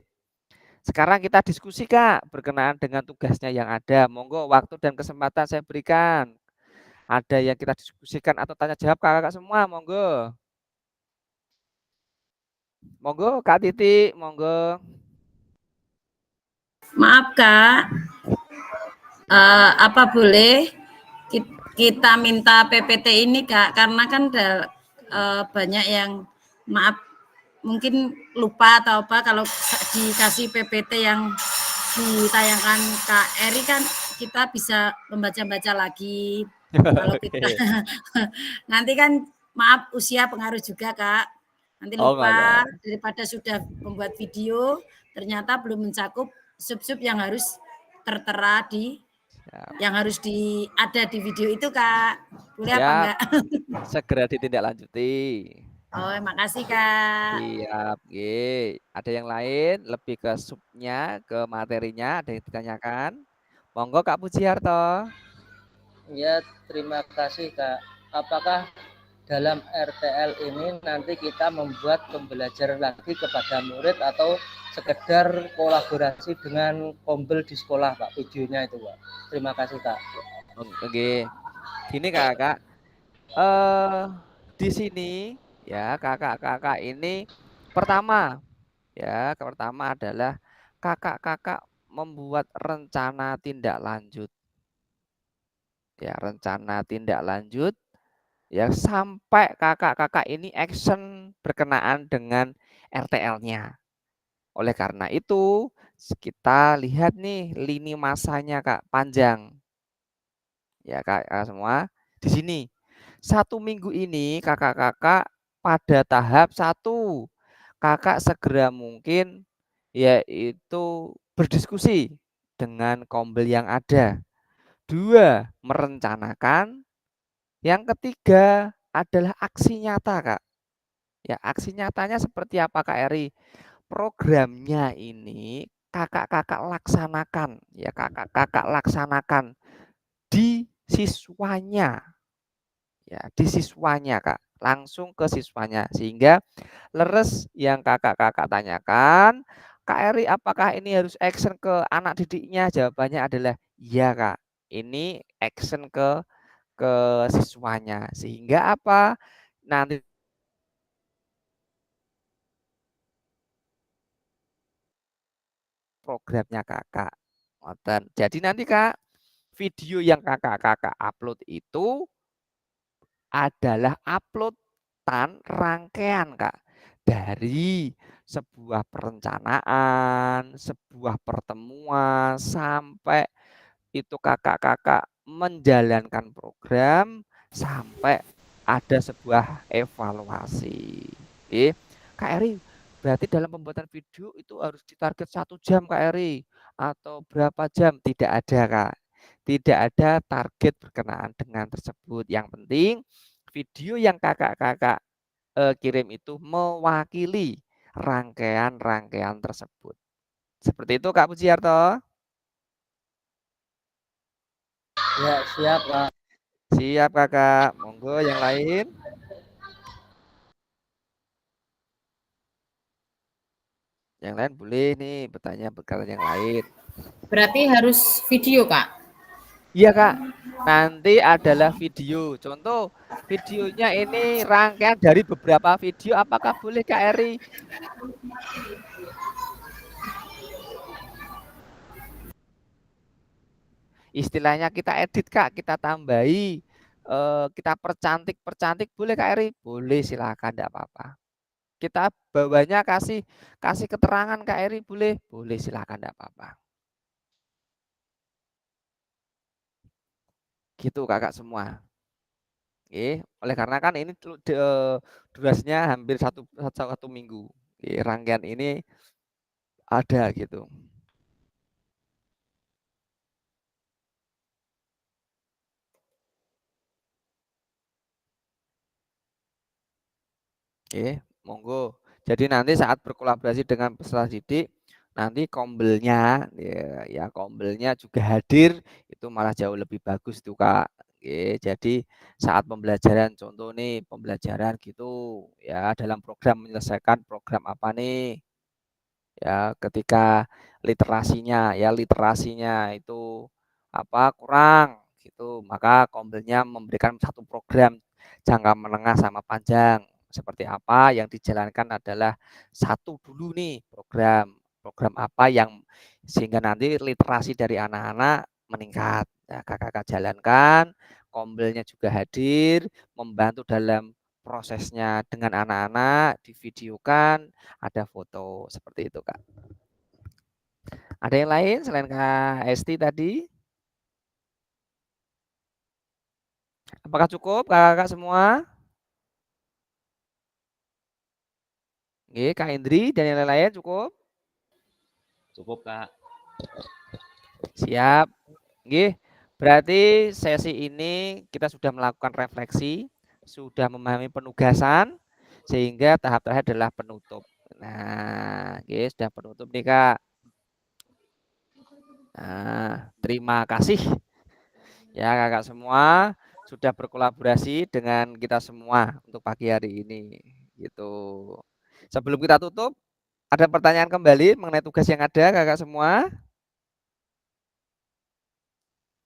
Speaker 1: Sekarang kita diskusi Kak berkenaan dengan tugasnya yang ada. Monggo waktu dan kesempatan saya berikan. Ada yang kita diskusikan atau tanya jawab kakak semua, monggo. Monggo Kak Titi, monggo.
Speaker 3: Maaf Kak, apa boleh kita minta PPT ini Kak, karena kan banyak yang maaf mungkin lupa atau apa, kalau dikasih PPT yang ditayangkan Kak Eri kan kita bisa membaca-baca lagi. Kalau kita nanti kan maaf usia pengaruh juga Kak, nanti lupa daripada sudah membuat video ternyata belum mencakup sub-sub yang harus tertera di yang harus ada di video itu Kak. Boleh apa enggak?
Speaker 1: Segera ditindaklanjuti.
Speaker 3: Oh, makasih Kak.
Speaker 1: Siap, ada yang lain lebih ke subnya, ke materinya, ada yang ditanyakan? Monggo Kak Pujiarto.
Speaker 7: Ya, terima kasih Kak. Apakah dalam RTL ini nanti kita membuat pembelajaran lagi kepada murid atau sekedar kolaborasi dengan Kombel di sekolah Pak, videonya itu Pak? Terima kasih Kak.
Speaker 1: Oke, gini Kakak, di sini ya kakak-kakak ini pertama adalah kakak-kakak membuat rencana tindak lanjut. Ya, rencana tindak lanjut ya sampai kakak-kakak ini action berkenaan dengan RTL-nya. Oleh karena itu, kita lihat nih lini masanya Kak panjang. Ya Kak semua, di sini 1 minggu ini kakak-kakak pada tahap 1, kakak segera mungkin yaitu berdiskusi dengan kombel yang ada. 2, merencanakan. Yang ketiga adalah aksi nyata, Kak. Ya, aksi nyatanya seperti apa, Kak Eri? Programnya ini kakak-kakak laksanakan, ya kakak-kakak laksanakan di siswanya. Ya, di siswanya, Kak. Langsung ke siswanya sehingga leres yang kakak-kakak tanyakan, Kak Eri apakah ini harus action ke anak didiknya? Jawabannya adalah iya, Kak. Ini action ke siswanya sehingga apa? Nanti programnya Kakak. Ngoten. Jadi nanti Kak, video yang Kakak-kakak upload itu adalah uploadan rangkaian, Kak. Dari sebuah perencanaan, sebuah pertemuan sampai itu kakak-kakak menjalankan program sampai ada sebuah evaluasi. Oke, Kak Eri, berarti dalam pembuatan video itu harus ditarget 1 jam, Kak Eri, atau berapa jam? Tidak ada, Kak. Tidak ada target berkenaan dengan tersebut. Yang penting video yang kakak-kakak kirim itu mewakili rangkaian-rangkaian tersebut. Seperti itu, Kak Pujiarto.
Speaker 7: Ya, siap, Pak.
Speaker 1: Siap, Kakak. Monggo yang lain. Yang lain boleh nih bertanya berkaitan yang lain.
Speaker 3: Berarti harus video, Kak?
Speaker 1: Iya, Kak. Nanti adalah video. Contoh videonya ini rangkaian dari beberapa video. Apakah boleh, Kak Eri? Istilahnya kita edit, Kak. Kita tambahi. Kita percantik. Boleh, Kak Eri? Boleh, silakan. Tidak apa-apa. Kita bawahnya kasih keterangan, Kak Eri. Boleh? Boleh, silakan. Tidak apa-apa. Gitu kakak semua. Oleh karena kan ini durasinya hampir satu minggu. Rangkaian ini ada gitu. Monggo. Jadi nanti saat berkolaborasi dengan peserta didik, nanti kombelnya ya kombelnya juga hadir, itu malah jauh lebih bagus tuh Kak. Jadi saat pembelajaran, contoh nih pembelajaran gitu ya dalam program menyelesaikan program apa nih? Ya ketika literasinya itu apa kurang gitu, maka kombelnya memberikan satu program jangka menengah sama panjang. Seperti apa yang dijalankan adalah satu dulu nih program apa yang sehingga nanti literasi dari anak-anak meningkat. Nah, kakak-kakak jalankan, kombelnya juga hadir, membantu dalam prosesnya dengan anak-anak, divideokan, ada foto, seperti itu Kak. Ada yang lain selain Kak Esti tadi? Apakah cukup kakak-kakak semua? Kak Indri dan yang lain-lain cukup?
Speaker 6: Cukup, Kak.
Speaker 1: Siap. Berarti sesi ini kita sudah melakukan refleksi, sudah memahami penugasan, sehingga tahap terakhir adalah penutup. Nah, sudah penutup nih Kak. Nah, terima kasih ya kakak semua sudah berkolaborasi dengan kita semua untuk pagi hari ini. Gitu. Sebelum kita tutup, ada pertanyaan kembali mengenai tugas yang ada kakak semua?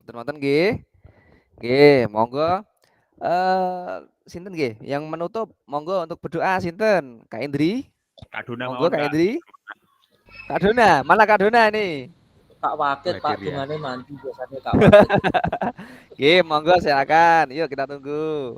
Speaker 1: Teman-teman monggo. Sinten yang menutup monggo untuk berdoa sinten? Kak Indri?
Speaker 6: Kak Dona
Speaker 1: monggo
Speaker 6: mohon,
Speaker 1: Kak
Speaker 6: Kak.
Speaker 1: Indri. Kak Dona, mana Kak Dona nih?
Speaker 7: Kak Wakit, Pak
Speaker 6: Ya.
Speaker 7: Dungane mandi biasanya Kak Wakit.
Speaker 1: Monggo silakan. Yuk kita tunggu.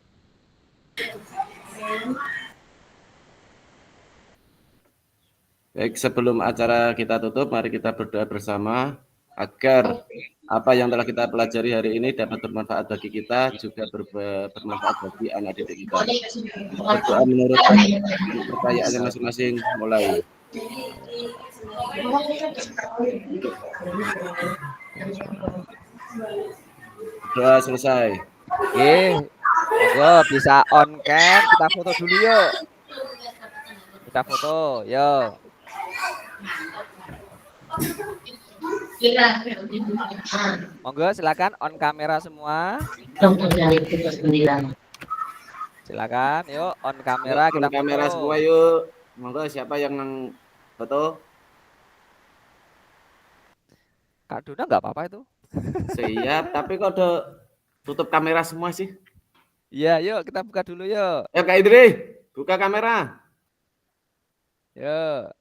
Speaker 4: Baik, sebelum acara kita tutup, mari kita berdoa bersama agar apa yang telah kita pelajari hari ini dapat bermanfaat bagi kita, juga bermanfaat bagi anak didik kita. Berdoa menurut kepercayaannya masing-masing, mulai. Doa selesai.
Speaker 1: Oke, monggo bisa on cam, kita foto dulu yuk. Kita foto, yuk. Monggo silakan on kamera semua. Silakan, yuk on kamera
Speaker 4: On
Speaker 1: kita
Speaker 4: kamera
Speaker 1: foto.
Speaker 4: semua yuk. Monggo siapa yang foto?
Speaker 1: Kak Dona nggak apa-apa itu.
Speaker 4: Siap, tapi kok udah tutup kamera semua sih?
Speaker 1: Iya, yuk kita buka dulu yuk.
Speaker 4: Kak Idri, buka kamera.
Speaker 1: Yuk.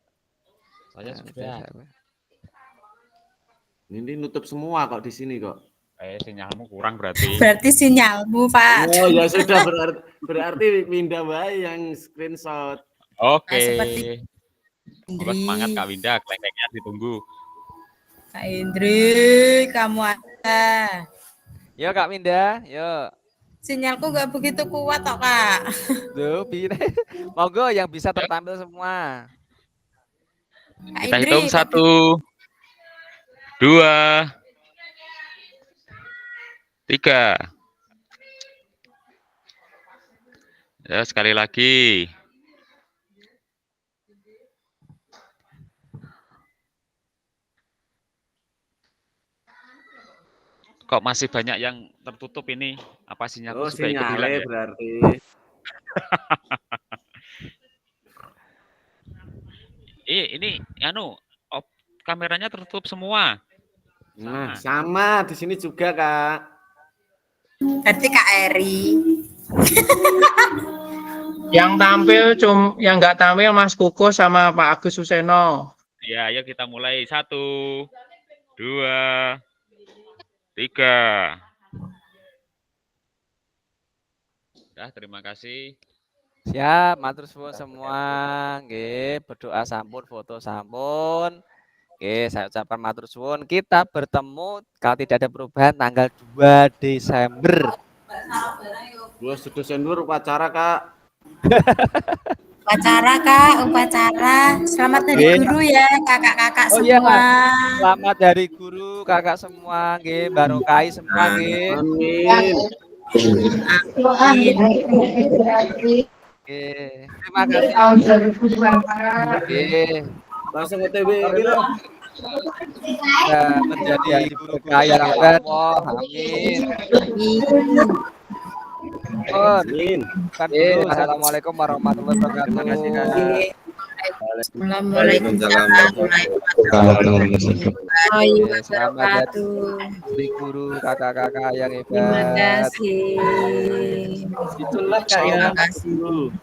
Speaker 6: Saya sudah.
Speaker 4: Ini nutup semua kok di sini kok.
Speaker 6: Sinyalmu kurang berarti.
Speaker 3: Berarti sinyalmu, Pak.
Speaker 4: Oh ya sudah, berarti Winda bae yang screenshot.
Speaker 6: Oke.
Speaker 3: Seperti
Speaker 6: Semoga semangat Kak Winda, kleng-klengnya ditunggu.
Speaker 3: Kak Indri, kamu ada.
Speaker 1: Yuk Kak Winda, yuk.
Speaker 3: Sinyalku nggak begitu kuat toh, Kak.
Speaker 1: Duh, monggo yang bisa tertampil semua.
Speaker 3: Kak
Speaker 6: Kita
Speaker 3: Indri,
Speaker 6: hitung 1, 2, 3. Ya, sekali lagi. Kok masih banyak yang tertutup ini? Apa sinyalku sudah ikut hilang ya?
Speaker 4: Berarti.
Speaker 6: Ini kameranya tertutup semua.
Speaker 4: Nah, sama di sini juga, Kak.
Speaker 3: berarti Kak Eri.
Speaker 8: Yang nggak tampil Mas Kuko sama Pak Agus Suseno.
Speaker 6: Ya, ayo kita mulai. 1, 2, 3. Dah, terima kasih.
Speaker 1: Siap, matur suwun semua. Nggih, berdoa sampun, foto sampun. Oke, saya ucapkan matur suwun. Kita bertemu kalau tidak ada perubahan tanggal 2 Desember.
Speaker 4: 2 Desember upacara, Kak.
Speaker 3: Upacara, Kak, upacara. Selamat Hari Guru ya, kakak-kakak
Speaker 1: Oh
Speaker 3: semua.
Speaker 1: iya, selamat Hari Guru, kakak semua. Nggih, barokai semua nggih.
Speaker 4: Amin.
Speaker 1: Oke, terima kasih. Oke,
Speaker 4: Langsung OTW ini loh.
Speaker 1: ya, menjadi hari berkah yang Allah. Amin.
Speaker 4: Amin.
Speaker 1: Kan dulu. Assalamualaikum warahmatullahi wabarakatuh.
Speaker 4: Terima kasih, Kak.
Speaker 3: Assalamualaikum warahmatullahi
Speaker 1: Selamat
Speaker 3: wabarakatuh.
Speaker 1: Hari Guru, kakak-kakak yang
Speaker 3: Terima
Speaker 1: hebat.
Speaker 3: kasih.
Speaker 4: Itulah Kak
Speaker 3: Terima
Speaker 4: ya.
Speaker 3: kasih.